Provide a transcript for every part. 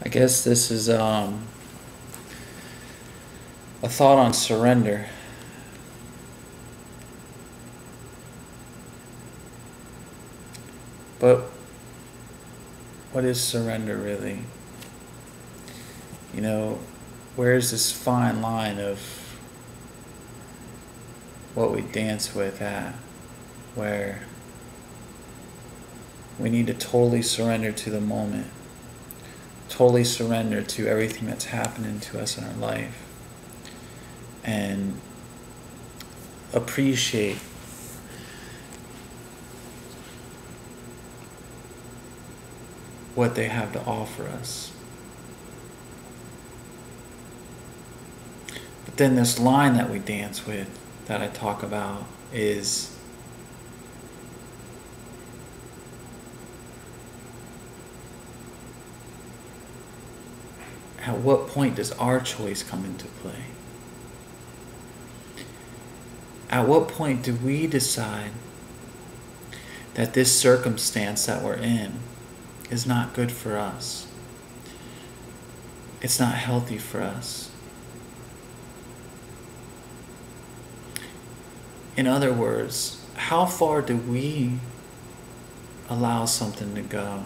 I guess this is a thought on surrender. But what is surrender really? You know, where's this fine line of what we dance with at, where we need to totally surrender to the moment, totally surrender to everything that's happening to us in our life, and appreciate what they have to offer us. But then this line that we dance with, that I talk about, is at what point does our choice come into play? At what point do we decide that this circumstance that we're in is not good for us? It's not healthy for us. In other words, how far do we allow something to go?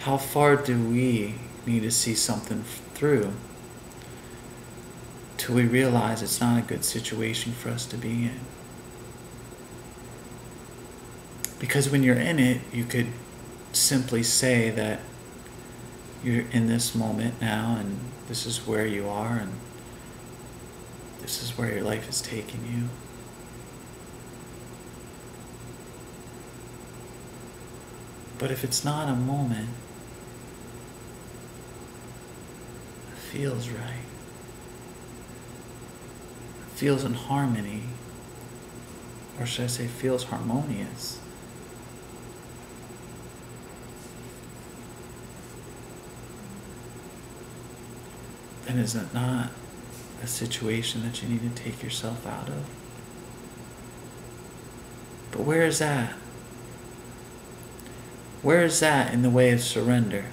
How far do we need to see something through till we realize it's not a good situation for us to be in? Because when you're in it, you could simply say that you're in this moment now, and this is where you are, and this is where your life is taking you. But if it's not a moment, it feels right, it feels in harmony, or should I say feels harmonious, then is it not a situation that you need to take yourself out of? But where is that? Where is that in the way of surrender?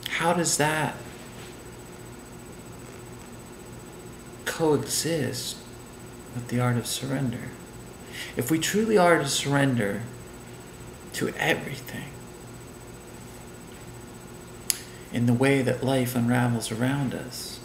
How does that coexist with the art of surrender? If we truly are to surrender to everything in the way that life unravels around us,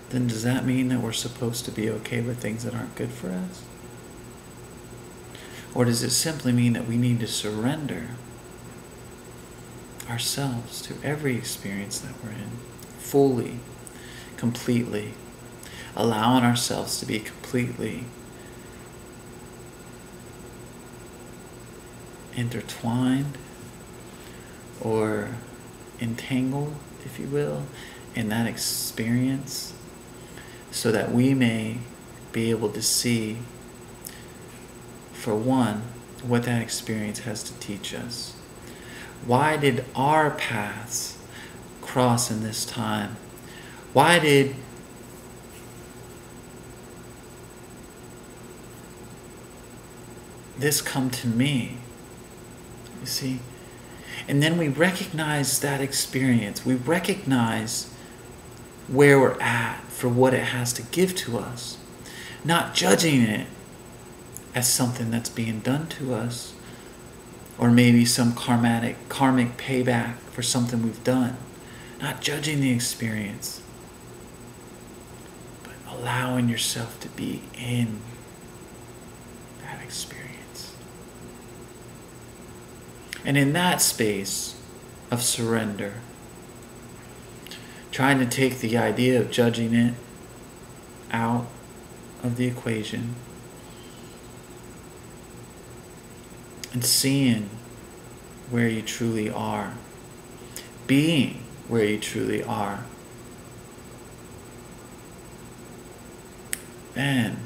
then does that mean that we're supposed to be okay with things that aren't good for us? Or does it simply mean that we need to surrender ourselves to every experience that we're in, fully, completely, allowing ourselves to be completely intertwined or entangled, if you will, in that experience, so that we may be able to see, for one, what that experience has to teach us. Why did our paths cross in this time? Why did this come to me? You see? And then we recognize that experience. We recognize where we're at for what it has to give to us, not judging it as something that's being done to us, or maybe some karmic payback for something we've done. Not judging the experience, but allowing yourself to be in that experience. And in that space of surrender, trying to take the idea of judging it out of the equation, and seeing where you truly are, being where you truly are, then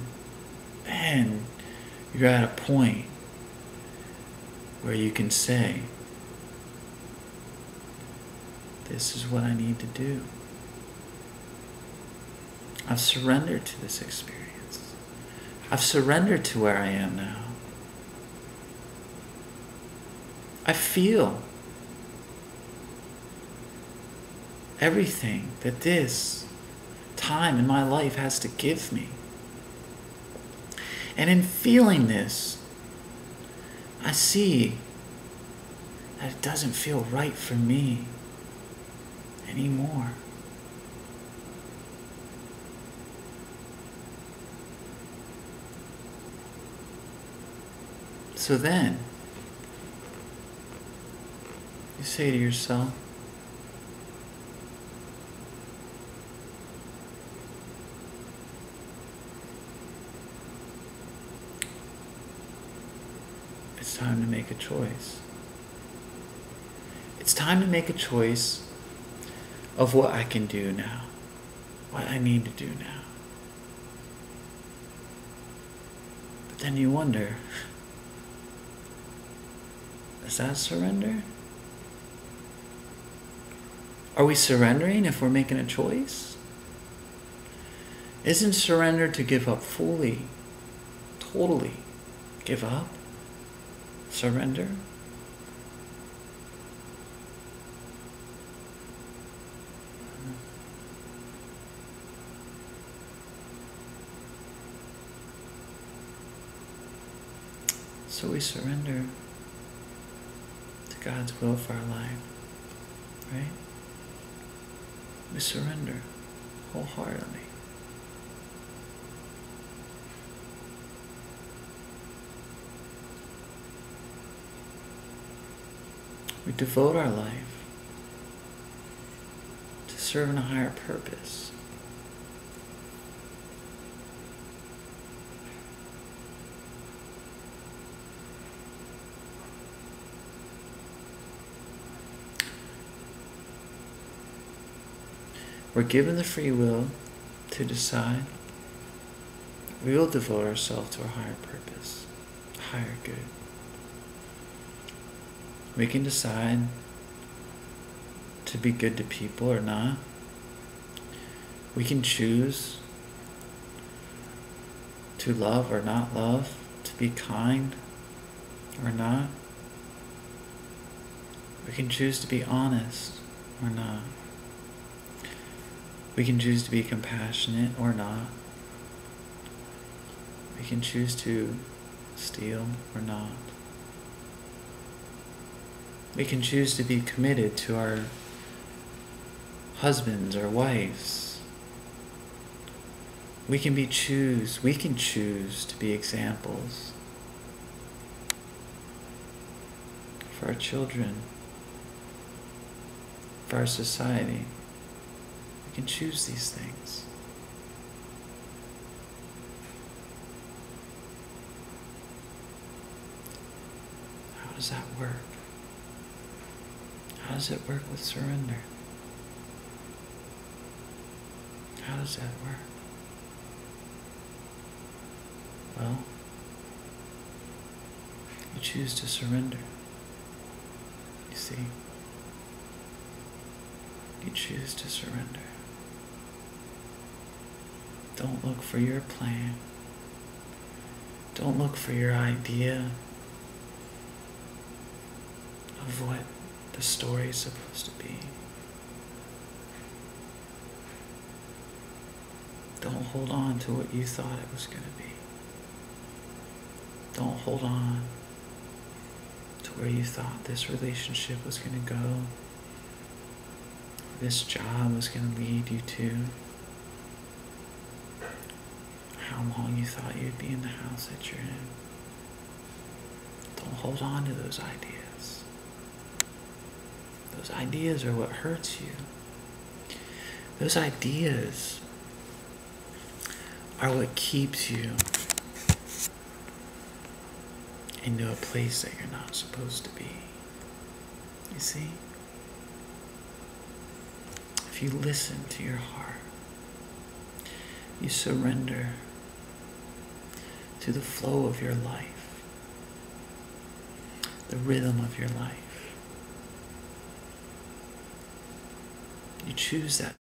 you're at a point where you can say, this is what I need to do. I've surrendered to this experience. I've surrendered to where I am now. I feel everything that this time in my life has to give me. And in feeling this, I see that it doesn't feel right for me anymore. So then, you say to yourself, it's time to make a choice. It's time to make a choice of what I can do now, what I need to do now. But then you wonder, is that surrender? Are we surrendering if we're making a choice? Isn't surrender to give up fully, totally give up? Surrender? So we surrender to God's will for our life, right? We surrender wholeheartedly. We devote our life to serving a higher purpose. We're given the free will to decide. We will devote ourselves to a higher purpose, a higher good. We can decide to be good to people or not. We can choose to love or not love, to be kind or not. We can choose to be honest or not. We can choose to be compassionate or not. We can choose to steal or not. We can choose to be committed to our husbands or wives. We can choose to be examples for our children, for our society. We can choose these things. How does that work? How does it work with surrender? How does that work? Well, you choose to surrender. You see? You choose to surrender. Don't look for your plan. Don't look for your idea of what the story is supposed to be. Don't hold on to what you thought it was going to be. Don't hold on to where you thought this relationship was going to go, this job was going to lead you to, how long you thought you'd be in the house that you're in. Don't hold on to those ideas. Those ideas are what hurts you. Those ideas are what keeps you into a place that you're not supposed to be. You see? If you listen to your heart, you surrender to the flow of your life, the rhythm of your life. You choose that